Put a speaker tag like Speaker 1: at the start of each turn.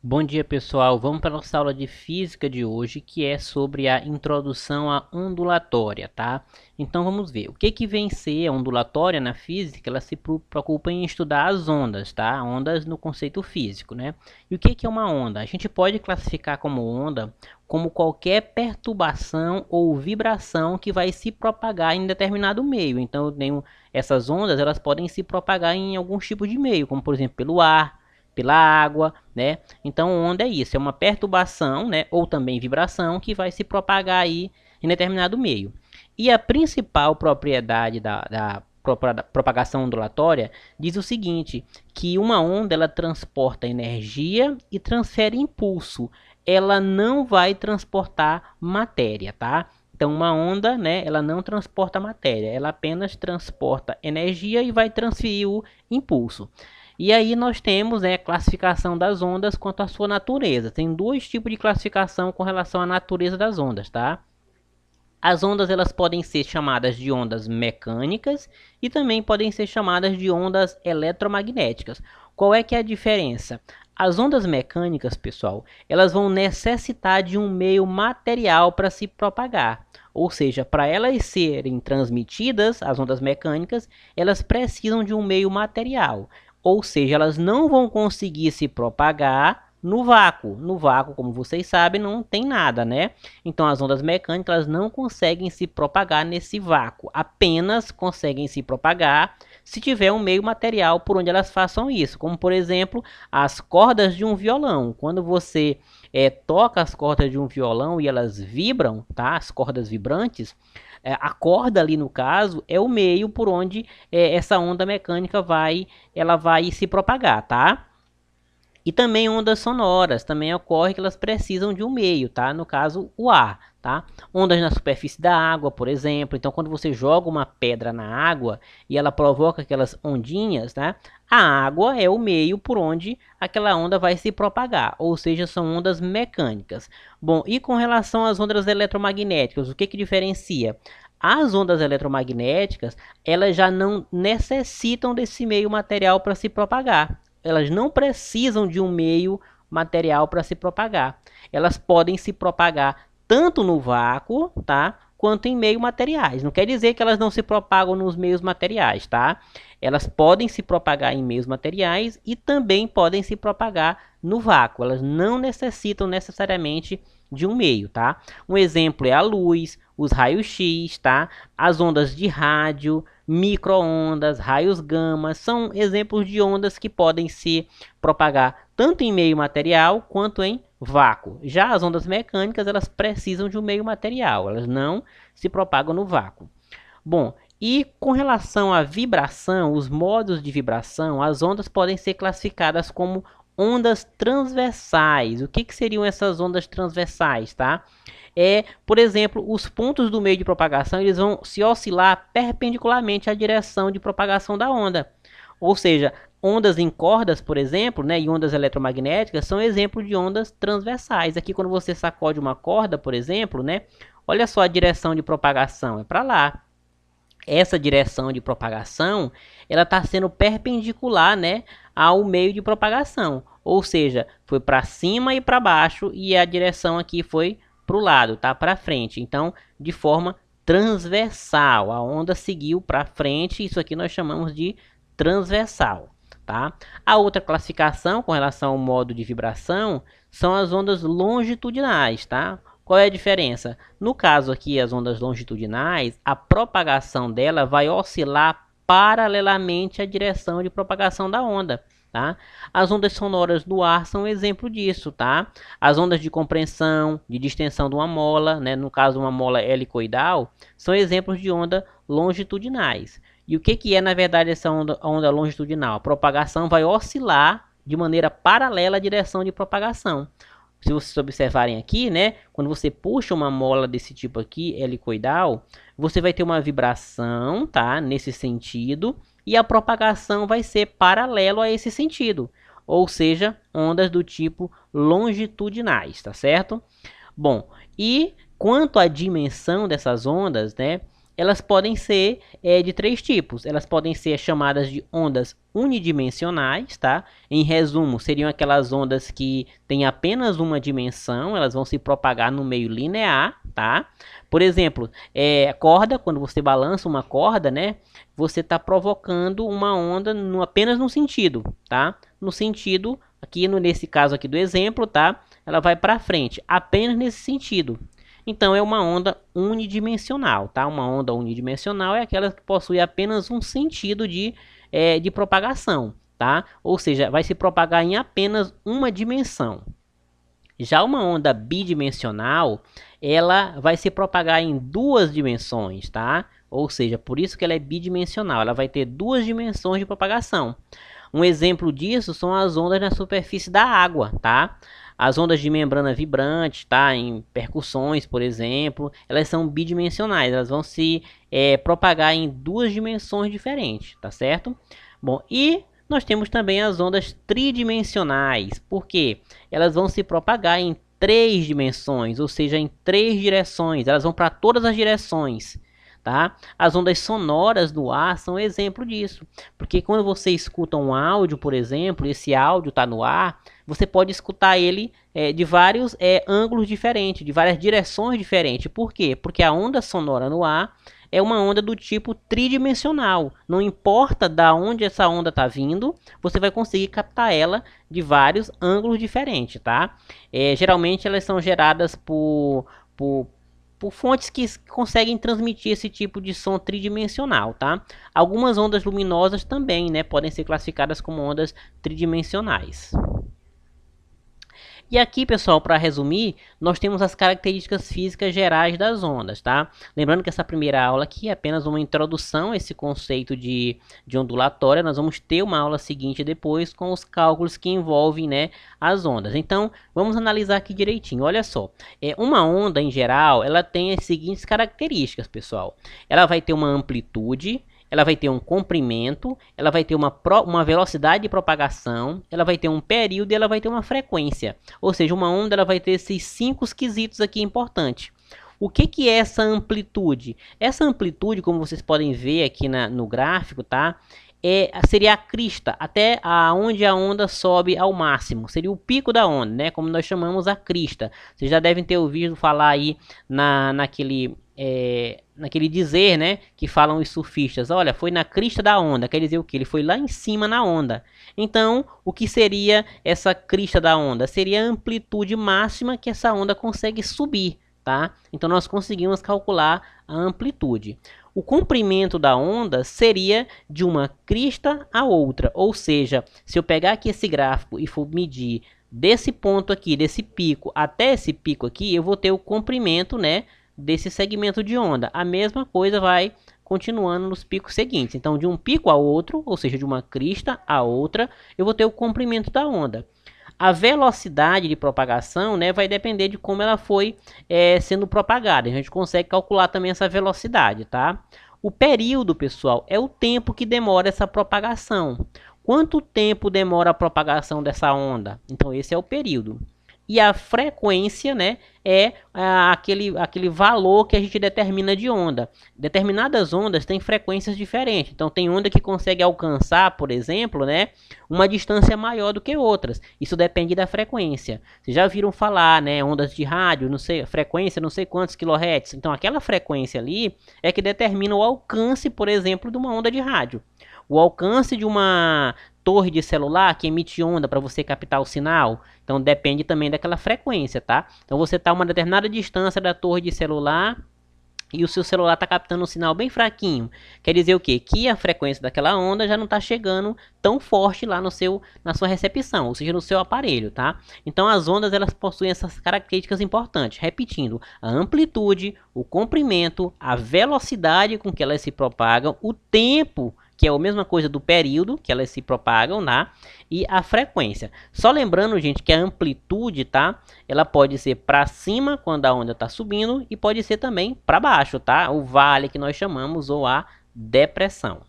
Speaker 1: Bom dia, pessoal. Vamos para a nossa aula de física de hoje, que é sobre a introdução à ondulatória, tá? Então vamos ver. O que vem ser a ondulatória na física? Ela se preocupa em estudar as ondas, tá? Ondas no conceito físico, né? E o que é uma onda? A gente pode classificar como onda como qualquer perturbação ou vibração que vai se propagar em determinado meio. Então, essas ondas, elas podem se propagar em alguns tipos de meio, como por exemplo pelo ar, pela água, né? Então, onda é isso, é uma perturbação, né, ou também vibração que vai se propagar aí em determinado meio. E a principal propriedade da propagação ondulatória diz o seguinte, que uma onda ela transporta energia e transfere impulso. Ela não vai transportar matéria, tá? Então, uma onda, né, ela não transporta matéria, ela apenas transporta energia e vai transferir o impulso. E aí nós temos, né, a classificação das ondas quanto à sua natureza. Tem dois tipos de classificação com relação à natureza das ondas, tá? As ondas elas podem ser chamadas de ondas mecânicas e também podem ser chamadas de ondas eletromagnéticas. Qual é que é a diferença? As ondas mecânicas, pessoal, elas vão necessitar de um meio material para se propagar. Ou seja, para elas serem transmitidas, as ondas mecânicas, elas precisam de um meio material. Ou seja, elas não vão conseguir se propagar no vácuo. No vácuo, como vocês sabem, não tem nada, né? Então, as ondas mecânicas elas não conseguem se propagar nesse vácuo. Apenas conseguem se propagar se tiver um meio material por onde elas façam isso. Como, por exemplo, as cordas de um violão. Quando você toca as cordas de um violão e elas vibram, tá? As cordas vibrantes, a corda ali no caso é o meio por onde essa onda mecânica ela vai se propagar, tá? E também ondas sonoras, também ocorre que elas precisam de um meio, tá? No caso, o ar, tá? Ondas na superfície da água, por exemplo. Então, quando você joga uma pedra na água e ela provoca aquelas ondinhas, né? A água é o meio por onde aquela onda vai se propagar, ou seja, são ondas mecânicas. Bom, e com relação às ondas eletromagnéticas, o que diferencia? As ondas eletromagnéticas, elas já não necessitam desse meio material para se propagar. Elas não precisam de um meio material para se propagar. Elas podem se propagar tanto no vácuo, tá? Quanto em meios materiais. Não quer dizer que elas não se propagam nos meios materiais, tá? Elas podem se propagar em meios materiais e também podem se propagar no vácuo. Elas não necessitam necessariamente de um meio, tá? Um exemplo é a luz, os raios-x, tá? As ondas de rádio, micro-ondas, raios gama, são exemplos de ondas que podem se propagar tanto em meio material quanto em vácuo. Já as ondas mecânicas, elas precisam de um meio material, elas não se propagam no vácuo. Bom, e com relação à vibração, os modos de vibração, as ondas podem ser classificadas como ondas transversais. O que seriam essas ondas transversais, tá? Por exemplo, os pontos do meio de propagação eles vão se oscilar perpendicularmente à direção de propagação da onda. Ou seja, ondas em cordas, por exemplo, né, e ondas eletromagnéticas são exemplos de ondas transversais. Aqui, quando você sacode uma corda, por exemplo, né, olha só a direção de propagação, é para lá. Essa direção de propagação ela está sendo perpendicular, né, ao meio de propagação. Ou seja, foi para cima e para baixo e a direção aqui foi para o lado, tá? Para frente. Então, de forma transversal, a onda seguiu para frente. Isso aqui nós chamamos de transversal, tá? A outra classificação com relação ao modo de vibração são as ondas longitudinais, tá? Qual é a diferença? No caso aqui, as ondas longitudinais, a propagação dela vai oscilar paralelamente à direção de propagação da onda. Tá? As ondas sonoras do ar são um exemplo disso, tá? As ondas de compressão, de distensão de uma mola, né? No caso uma mola helicoidal, são exemplos de onda longitudinais. E o que é na verdade essa onda longitudinal? A propagação vai oscilar de maneira paralela à direção de propagação. Se vocês observarem aqui, né, quando você puxa uma mola desse tipo aqui, helicoidal, você vai ter uma vibração, tá, nesse sentido, e a propagação vai ser paralelo a esse sentido, ou seja, ondas do tipo longitudinais, tá certo? Bom, e quanto à dimensão dessas ondas, né, elas podem ser de três tipos. Elas podem ser chamadas de ondas unidimensionais, tá? Em resumo, seriam aquelas ondas que têm apenas uma dimensão, elas vão se propagar no meio linear, tá? Por exemplo, corda, quando você balança uma corda, né? Você está provocando uma onda apenas no sentido, tá? No sentido, aqui nesse caso aqui do exemplo, tá? Ela vai para frente, apenas nesse sentido. Então é uma onda unidimensional, tá? Uma onda unidimensional é aquela que possui apenas um sentido de propagação, tá? Ou seja, vai se propagar em apenas uma dimensão. Já uma onda bidimensional, ela vai se propagar em duas dimensões, tá? Ou seja, por isso que ela é bidimensional, ela vai ter duas dimensões de propagação. Um exemplo disso são as ondas na superfície da água, tá? As ondas de membrana vibrante, tá? Em percussões, por exemplo, elas são bidimensionais, elas vão se propagar em duas dimensões diferentes, tá certo? Bom, e nós temos também as ondas tridimensionais, porque elas vão se propagar em três dimensões, ou seja, em três direções, elas vão para todas as direções. Tá? As ondas sonoras do ar são um exemplo disso, porque quando você escuta um áudio, por exemplo, esse áudio está no ar, você pode escutar ele de vários ângulos diferentes, de várias direções diferentes. Por quê? Porque a onda sonora no ar é uma onda do tipo tridimensional. Não importa da onde essa onda está vindo, você vai conseguir captar ela de vários ângulos diferentes, tá? Geralmente elas são geradas por fontes que conseguem transmitir esse tipo de som tridimensional, tá? Algumas ondas luminosas também, né, podem ser classificadas como ondas tridimensionais. E aqui, pessoal, para resumir, nós temos as características físicas gerais das ondas, tá? Lembrando que essa primeira aula aqui é apenas uma introdução a esse conceito de ondulatória. Nós vamos ter uma aula seguinte depois com os cálculos que envolvem, né, as ondas. Então, vamos analisar aqui direitinho. Olha só, uma onda, em geral, ela tem as seguintes características, pessoal. Ela vai ter uma amplitude, ela vai ter um comprimento, ela vai ter uma velocidade de propagação, ela vai ter um período e ela vai ter uma frequência. Ou seja, uma onda ela vai ter esses 5 quesitos aqui importantes. O que é essa amplitude? Essa amplitude, como vocês podem ver aqui no gráfico, tá? Seria a crista, até onde a onda sobe ao máximo. Seria o pico da onda, né? Como nós chamamos a crista. Vocês já devem ter ouvido falar aí naquele dizer, né, que falam os surfistas, olha, foi na crista da onda, quer dizer o que? Ele foi lá em cima na onda. Então, o que seria essa crista da onda? Seria a amplitude máxima que essa onda consegue subir, tá? Então, nós conseguimos calcular a amplitude. O comprimento da onda seria de uma crista a outra, ou seja, se eu pegar aqui esse gráfico e for medir desse ponto aqui, desse pico até esse pico aqui, eu vou ter o comprimento, né, desse segmento de onda. A mesma coisa vai continuando nos picos seguintes. Então, de um pico a outro, ou seja, de uma crista a outra, eu vou ter o comprimento da onda. A velocidade de propagação, né, vai depender de como ela foi sendo propagada. A gente consegue calcular também essa velocidade, tá? O período, pessoal, é o tempo que demora essa propagação. Quanto tempo demora a propagação dessa onda? Então, esse é o período. E a frequência, né, é aquele valor que a gente determina de onda. Determinadas ondas têm frequências diferentes. Então, tem onda que consegue alcançar, por exemplo, né, uma distância maior do que outras. Isso depende da frequência. Vocês já viram falar, né, ondas de rádio, não sei, frequência, não sei quantos quilohertz. Então, aquela frequência ali é que determina o alcance, por exemplo, de uma onda de rádio. O alcance de uma torre de celular que emite onda para você captar o sinal, então depende também daquela frequência, tá? Então você está a uma determinada distância da torre de celular e o seu celular está captando um sinal bem fraquinho. Quer dizer o quê? Que a frequência daquela onda já não está chegando tão forte lá na sua recepção, ou seja, no seu aparelho, tá? Então as ondas elas possuem essas características importantes. Repetindo, a amplitude, o comprimento, a velocidade com que elas se propagam, o tempo, que é a mesma coisa do período que elas se propagam, né? E a frequência. Só lembrando, gente, que a amplitude, tá? Ela pode ser para cima quando a onda está subindo e pode ser também para baixo, tá? O vale que nós chamamos ou a depressão.